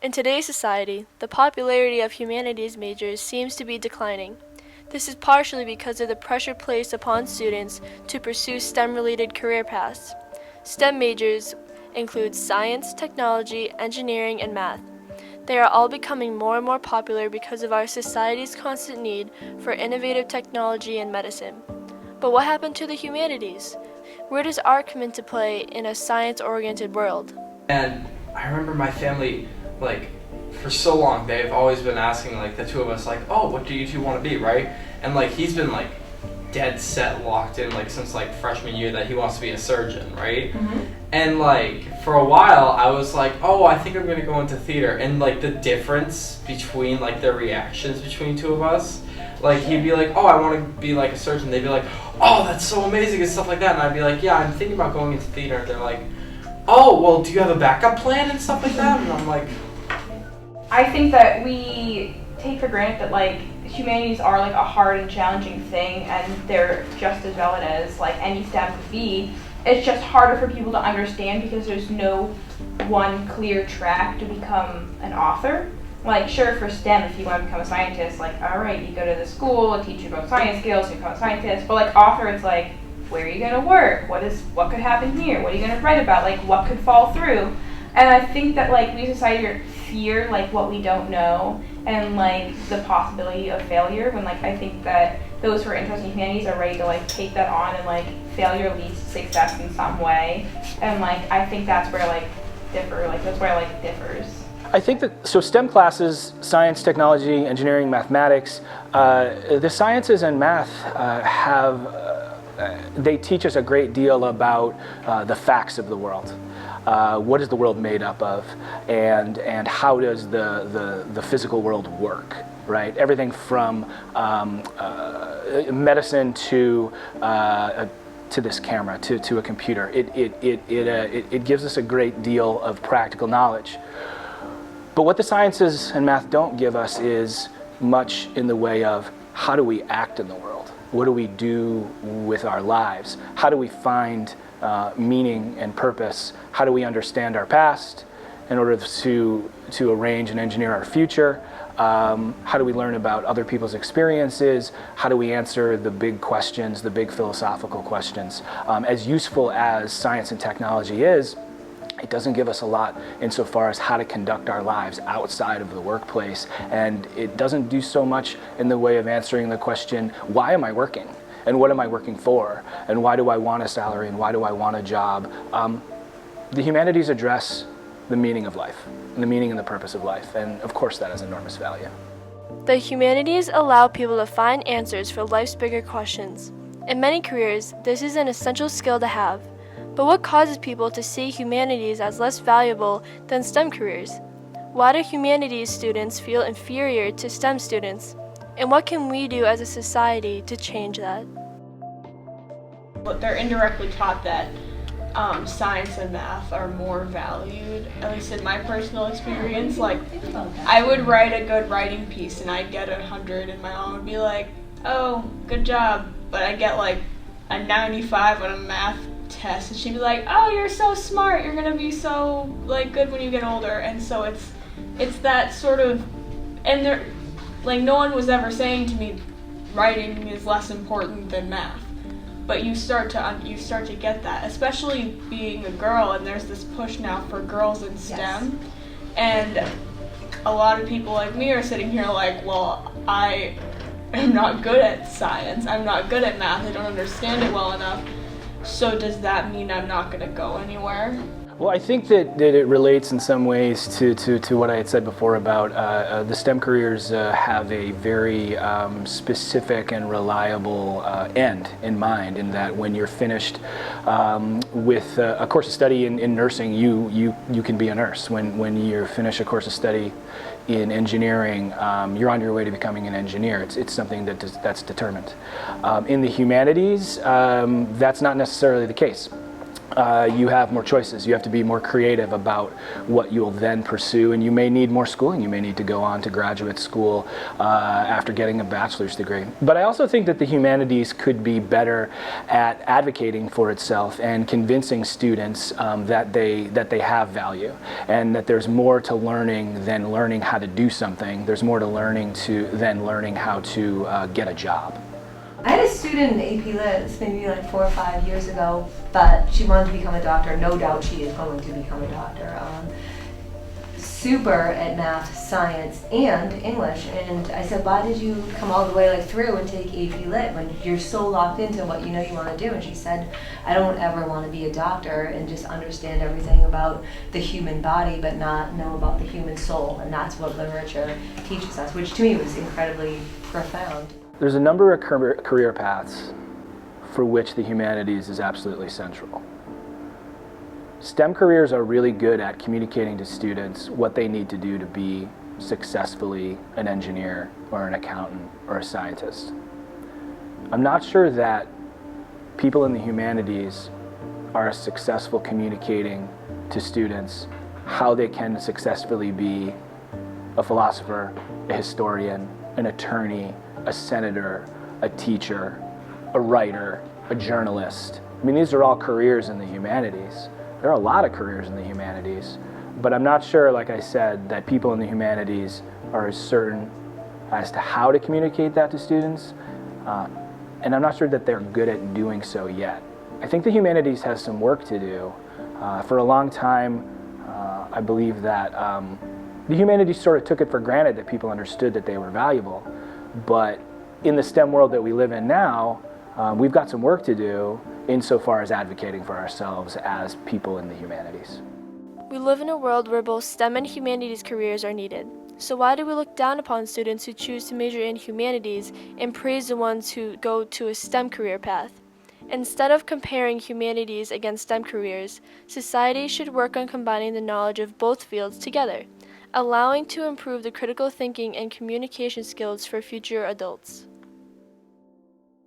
In today's society, the popularity of humanities majors seems to be declining. This is partially because of the pressure placed upon students to pursue STEM-related career paths. STEM majors include science, technology, engineering, and math. They are all becoming more and more popular because of our society's constant need for innovative technology and medicine. But what happened to the humanities? Where does art come into play in a science-oriented world? And I remember my family, for so long, they've always been asking, the two of us, oh, what do you two want to be, right? And, he's been, dead set locked in, since, freshman year that he wants to be a surgeon, right? Mm-hmm. And, for a while, I was oh, I think I'm going to go into theater. And, the difference between, their reactions between two of us, he'd be oh, I want to be, a surgeon. They'd be oh, that's so amazing and stuff like that. And I'd be yeah, I'm thinking about going into theater. And they're oh, well, do you have a backup plan and stuff like that? And I'm I think that we take for granted that humanities are a hard and challenging thing, and they're just as valid as any STEM could be. It's just harder for people to understand because there's no one clear track to become an author. Sure, for STEM, if you want to become a scientist, alright, you go to the school, it teach you about science skills, you become a scientist. But author, it's where are you going to work? What could happen here? What are you going to write about? What could fall through? And I think that we as a society fear what we don't know and the possibility of failure, when I think that those who are interested in humanities are ready to take that on, and failure leads to success in some way. And I think that's where that's where differs. I think that, so STEM classes, science, technology, engineering, mathematics, the sciences and math they teach us a great deal about the facts of the world. What is the world made up of, and how does the physical world work, right? Everything from medicine to this camera, to a computer. It gives us a great deal of practical knowledge. But what the sciences and math don't give us is much in the way of how do we act in the world? What do we do with our lives? How do we find meaning and purpose? How do we understand our past in order to arrange and engineer our future? How do we learn about other people's experiences? How do we answer the big questions, the big philosophical questions? As useful as science and technology is, it doesn't give us a lot insofar as how to conduct our lives outside of the workplace, and it doesn't do so much in the way of answering the question, why am I working? And what am I working for? And why do I want a salary? And why do I want a job? The humanities address the meaning of life, and the meaning and the purpose of life, and of course that has enormous value. The humanities allow people to find answers for life's bigger questions. In many careers, this is an essential skill to have. But what causes people to see humanities as less valuable than STEM careers? Why do humanities students feel inferior to STEM students? And what can we do as a society to change that? But they're indirectly taught that science and math are more valued, at least in my personal experience. I would write a good writing piece and I'd get 100, and my mom would be oh, good job, but I get a 95 on a math test, and she'd be oh, you're so smart, you're gonna be so good when you get older. And so it's that sort of, and there no one was ever saying to me writing is less important than math, but you start to get that, especially being a girl, and there's this push now for girls in STEM. Yes. And a lot of people like me are sitting here well, I am not good at science, I'm not good at math, I don't understand it well enough. So does that mean I'm not going to go anywhere? Well, I think that it relates in some ways to what I had said before about the STEM careers have a very specific and reliable end in mind, in that when you're finished with a course of study in nursing, you can be a nurse. When you finish a course of study in engineering, you're on your way to becoming an engineer. It's something that's determined. In the humanities, that's not necessarily the case. you have more choices. You have to be more creative about what you'll then pursue, and you may need more schooling. You may need to go on to graduate school after getting a bachelor's degree. But I also think that the humanities could be better at advocating for itself and convincing students that they have value, and that there's more to learning than learning how to do something. There's more to learning than learning how to get a job. I had a student in AP Lit, maybe like 4 or 5 years ago, but she wanted to become a doctor. No doubt she is going to become a doctor. Super at math, science, and English. And I said, why did you come all the way like through and take AP Lit when you're so locked into what you know you want to do? And she said, I don't ever want to be a doctor and just understand everything about the human body, but not know about the human soul. And that's what literature teaches us, which to me was incredibly profound. There's a number of career paths for which the humanities is absolutely central. STEM careers are really good at communicating to students what they need to do to be successfully an engineer or an accountant or a scientist. I'm not sure that people in the humanities are successful communicating to students how they can successfully be a philosopher, a historian, an attorney, a senator, a teacher, a writer, a journalist. I mean, these are all careers in the humanities. There are a lot of careers in the humanities, but I'm not sure, like I said, that people in the humanities are as certain as to how to communicate that to students, and I'm not sure that they're good at doing so yet. I think the humanities has some work to do. For a long time, I believe that the humanities sort of took it for granted that people understood that they were valuable. But in the STEM world that we live in now, we've got some work to do insofar as advocating for ourselves as people in the humanities. We live in a world where both STEM and humanities careers are needed. So why do we look down upon students who choose to major in humanities and praise the ones who go to a STEM career path? Instead of comparing humanities against STEM careers, society should work on combining the knowledge of both fields together, allowing to improve the critical thinking and communication skills for future adults.